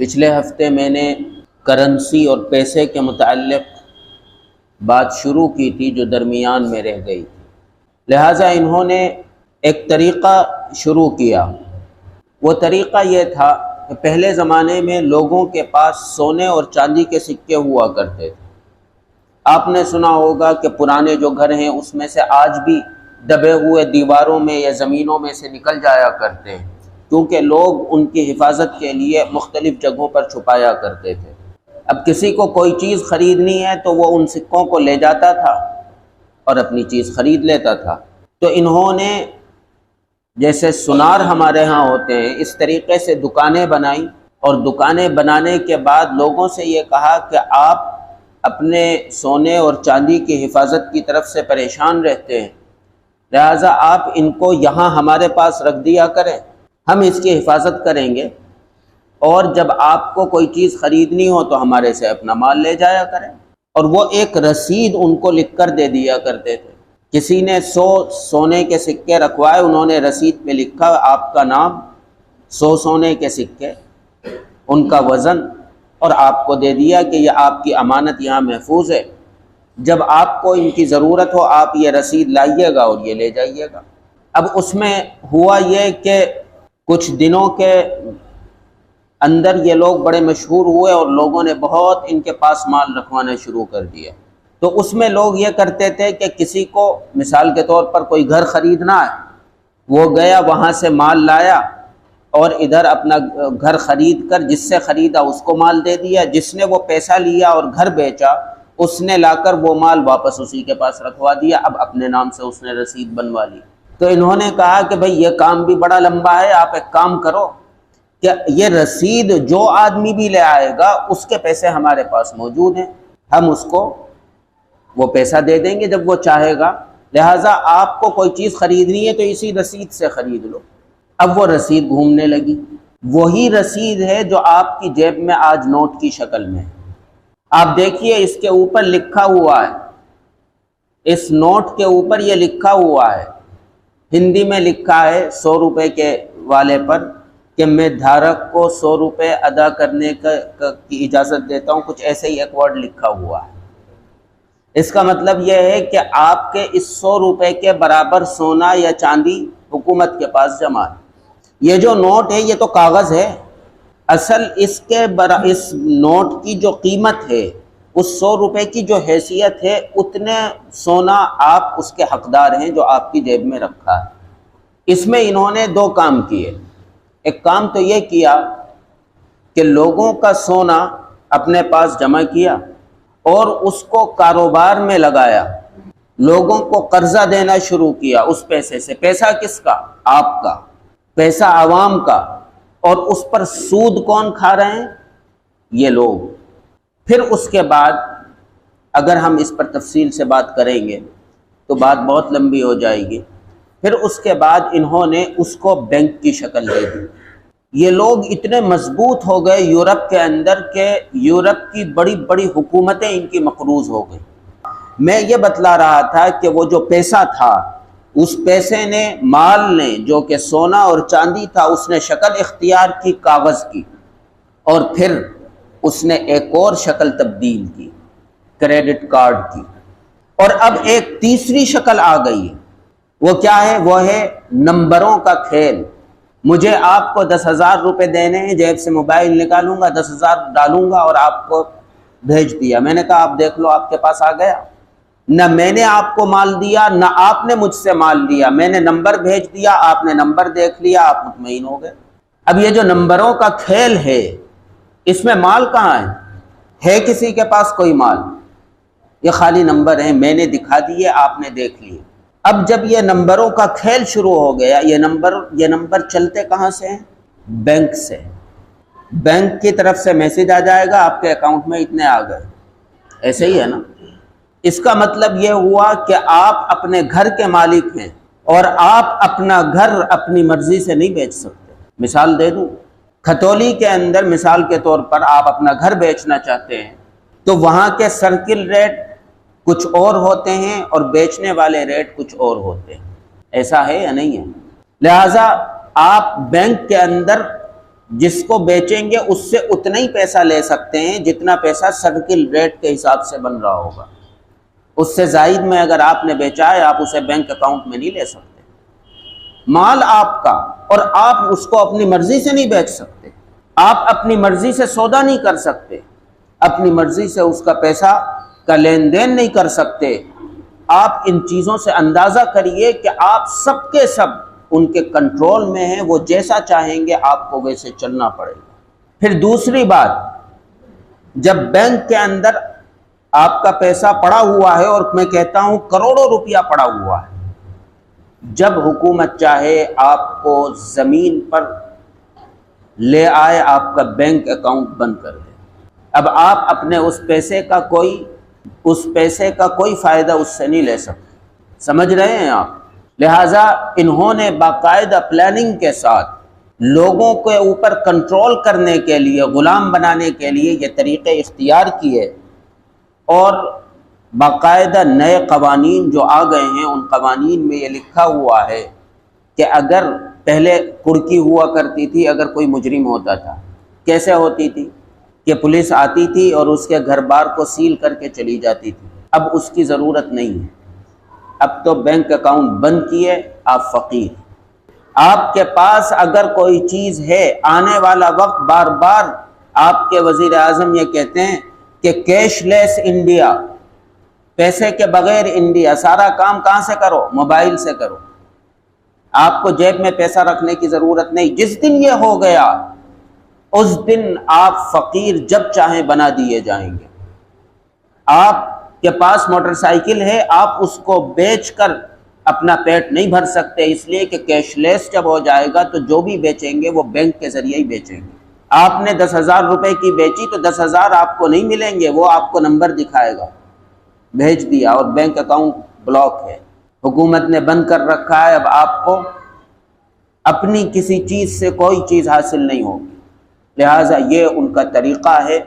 پچھلے ہفتے میں نے کرنسی اور پیسے کے متعلق بات شروع کی تھی جو درمیان میں رہ گئی تھی، لہٰذا انہوں نے ایک طریقہ شروع کیا۔ وہ طریقہ یہ تھا کہ پہلے زمانے میں لوگوں کے پاس سونے اور چاندی کے سکے ہوا کرتے تھے۔ آپ نے سنا ہوگا کہ پرانے جو گھر ہیں اس میں سے آج بھی دبے ہوئے دیواروں میں یا زمینوں میں سے نکل جایا کرتے ہیں، کیونکہ لوگ ان کی حفاظت کے لیے مختلف جگہوں پر چھپایا کرتے تھے۔ اب کسی کو کوئی چیز خریدنی ہے تو وہ ان سکوں کو لے جاتا تھا اور اپنی چیز خرید لیتا تھا۔ تو انہوں نے جیسے سونار ہمارے ہاں ہوتے ہیں اس طریقے سے دکانیں بنائیں، اور دکانیں بنانے کے بعد لوگوں سے یہ کہا کہ آپ اپنے سونے اور چاندی کی حفاظت کی طرف سے پریشان رہتے ہیں، لہٰذا آپ ان کو یہاں ہمارے پاس رکھ دیا کریں، ہم اس کی حفاظت کریں گے، اور جب آپ کو کوئی چیز خریدنی ہو تو ہمارے سے اپنا مال لے جایا کریں۔ اور وہ ایک رسید ان کو لکھ کر دے دیا کرتے تھے۔ کسی نے 100 سونے کے سکے رکھوائے، انہوں نے رسید پہ لکھا آپ کا نام، 100 سونے کے سکے، ان کا وزن، اور آپ کو دے دیا کہ یہ آپ کی امانت یہاں محفوظ ہے، جب آپ کو ان کی ضرورت ہو آپ یہ رسید لائیے گا اور یہ لے جائیے گا۔ اب اس میں ہوا یہ کہ کچھ دنوں کے اندر یہ لوگ بڑے مشہور ہوئے اور لوگوں نے بہت ان کے پاس مال رکھوانا شروع کر دیا۔ تو اس میں لوگ یہ کرتے تھے کہ کسی کو مثال کے طور پر کوئی گھر خریدنا ہے، وہ گیا وہاں سے مال لایا اور ادھر اپنا گھر خرید کر جس سے خریدا اس کو مال دے دیا، جس نے وہ پیسہ لیا اور گھر بیچا اس نے لا کر وہ مال واپس اسی کے پاس رکھوا دیا، اب اپنے نام سے اس نے رسید بنوا لی۔ تو انہوں نے کہا کہ بھئی یہ کام بھی بڑا لمبا ہے، آپ ایک کام کرو کہ یہ رسید جو آدمی بھی لے آئے گا اس کے پیسے ہمارے پاس موجود ہیں، ہم اس کو وہ پیسہ دے دیں گے جب وہ چاہے گا، لہٰذا آپ کو کوئی چیز خریدنی ہے تو اسی رسید سے خرید لو۔ اب وہ رسید گھومنے لگی، وہی رسید ہے جو آپ کی جیب میں آج نوٹ کی شکل میں ہے۔ آپ دیکھیے اس کے اوپر لکھا ہوا ہے، اس نوٹ کے اوپر یہ لکھا ہوا ہے، ہندی میں لکھا ہے 100 روپے کے والے پر کہ میں دھارک کو 100 روپے ادا کرنے کی اجازت دیتا ہوں، کچھ ایسے ہی ایک ورڈ لکھا ہوا ہے۔ اس کا مطلب یہ ہے کہ آپ کے اس 100 روپے کے برابر سونا یا چاندی حکومت کے پاس جمع ہے۔ یہ جو نوٹ ہے یہ تو کاغذ ہے، اصل اس نوٹ کی جو قیمت ہے، اس 100 روپے کی جو حیثیت ہے، اتنے سونا آپ اس کے حقدار ہیں جو آپ کی جیب میں رکھا ہے۔ اس میں انہوں نے 2 کام کیے۔ ایک کام تو یہ کیا کہ لوگوں کا سونا اپنے پاس جمع کیا اور اس کو کاروبار میں لگایا، لوگوں کو قرضہ دینا شروع کیا اس پیسے سے۔ پیسہ کس کا؟ آپ کا، پیسہ عوام کا، اور اس پر سود کون کھا رہے ہیں؟ یہ لوگ۔ پھر اس کے بعد اگر ہم اس پر تفصیل سے بات کریں گے تو بات بہت لمبی ہو جائے گی۔ پھر اس کے بعد انہوں نے اس کو بینک کی شکل دے دی۔ یہ لوگ اتنے مضبوط ہو گئے یورپ کے اندر کہ یورپ کی بڑی بڑی حکومتیں ان کی مقروض ہو گئیں۔ میں یہ بتلا رہا تھا کہ وہ جو پیسہ تھا، اس پیسے نے، مال نے، جو کہ سونا اور چاندی تھا، اس نے شکل اختیار کی کاغذ کی، اور پھر اس نے ایک اور شکل تبدیل کی، کریڈٹ کارڈ کی، اور اب ایک تیسری شکل آ گئی ہے۔ وہ کیا ہے؟ وہ ہے نمبروں کا کھیل۔ مجھے آپ کو 10,000 روپے دینے ہیں، جیب سے موبائل نکالوں گا، 10,000 ڈالوں گا اور آپ کو بھیج دیا۔ میں نے کہا آپ دیکھ لو آپ کے پاس آ گیا۔ نہ میں نے آپ کو مال دیا نہ آپ نے مجھ سے مال لیا، میں نے نمبر بھیج دیا، آپ نے نمبر دیکھ لیا، آپ مطمئن ہو گئے۔ اب یہ جو نمبروں کا کھیل ہے اس میں مال کہاں ہے کسی کے پاس کوئی مال؟ یہ خالی نمبر ہیں، میں نے دکھا دیے، آپ نے دیکھ لیے۔ اب جب یہ نمبروں کا کھیل شروع ہو گیا، یہ نمبر چلتے کہاں سے ہیں؟ بینک سے۔ بینک کی طرف سے میسج آ جائے گا آپ کے اکاؤنٹ میں اتنے آ گئے، ایسے ہی ہے نا؟ اس کا مطلب یہ ہوا کہ آپ اپنے گھر کے مالک ہیں اور آپ اپنا گھر اپنی مرضی سے نہیں بیچ سکتے۔ مثال دے دوں، کھتولی کے اندر مثال کے طور پر آپ اپنا گھر بیچنا چاہتے ہیں تو وہاں کے سرکل ریٹ کچھ اور ہوتے ہیں اور بیچنے والے ریٹ کچھ اور ہوتے ہیں، ایسا ہے یا نہیں ہے؟ لہٰذا آپ بینک کے اندر جس کو بیچیں گے اس سے اتنا ہی پیسہ لے سکتے ہیں جتنا پیسہ سرکل ریٹ کے حساب سے بن رہا ہوگا، اس سے زائد میں اگر آپ نے بیچا ہے آپ اسے بینک اکاؤنٹ میں نہیں لے سکتے۔ مال آپ کا، اور آپ اس کو اپنی مرضی سے نہیں بیچ سکتے، آپ اپنی مرضی سے سودا نہیں کر سکتے، اپنی مرضی سے اس کا پیسہ کا لین دین نہیں کر سکتے۔ آپ ان چیزوں سے اندازہ کریے کہ آپ سب کے سب ان کے کنٹرول میں ہیں، وہ جیسا چاہیں گے آپ کو ویسے چلنا پڑے گا۔ پھر دوسری بات، جب بینک کے اندر آپ کا پیسہ پڑا ہوا ہے، اور میں کہتا ہوں کروڑوں روپیہ پڑا ہوا ہے، جب حکومت چاہے آپ کو زمین پر لے آئے، آپ کا بینک اکاؤنٹ بند کر دے، اب آپ اپنے اس پیسے کا کوئی فائدہ اس سے نہیں لے سکتے۔ سمجھ رہے ہیں آپ؟ لہٰذا انہوں نے باقاعدہ پلاننگ کے ساتھ لوگوں کے اوپر کنٹرول کرنے کے لیے، غلام بنانے کے لیے یہ طریقے اختیار کیے، اور باقاعدہ نئے قوانین جو آ گئے ہیں ان قوانین میں یہ لکھا ہوا ہے کہ اگر پہلے کڑکی ہوا کرتی تھی، اگر کوئی مجرم ہوتا تھا، کیسے ہوتی تھی کہ پولیس آتی تھی اور اس کے گھر بار کو سیل کر کے چلی جاتی تھی، اب اس کی ضرورت نہیں ہے۔ اب تو بینک اکاؤنٹ بند کیے، آپ فقیر۔ آپ کے پاس اگر کوئی چیز ہے، آنے والا وقت بار بار آپ کے وزیر اعظم یہ کہتے ہیں کہ کیش لیس انڈیا، پیسے کے بغیر انڈیا، سارا کام کہاں سے کرو؟ موبائل سے کرو، آپ کو جیب میں پیسہ رکھنے کی ضرورت نہیں۔ جس دن یہ ہو گیا اس دن آپ فقیر جب چاہیں بنا دیے جائیں گے۔ آپ کے پاس موٹر سائیکل ہے، آپ اس کو بیچ کر اپنا پیٹ نہیں بھر سکتے، اس لیے کہ کیش لیس جب ہو جائے گا تو جو بھی بیچیں گے وہ بینک کے ذریعے ہی بیچیں گے۔ آپ نے 10,000 روپے کی بیچی تو 10,000 آپ کو نہیں ملیں گے، وہ آپ کو نمبر دکھائے گا، بھیج دیا، اور بینک اکاؤنٹ بلاک ہے، حکومت نے بند کر رکھا ہے۔ اب آپ کو اپنی کسی چیز سے کوئی چیز حاصل نہیں ہوگی۔ لہٰذا یہ ان کا طریقہ ہے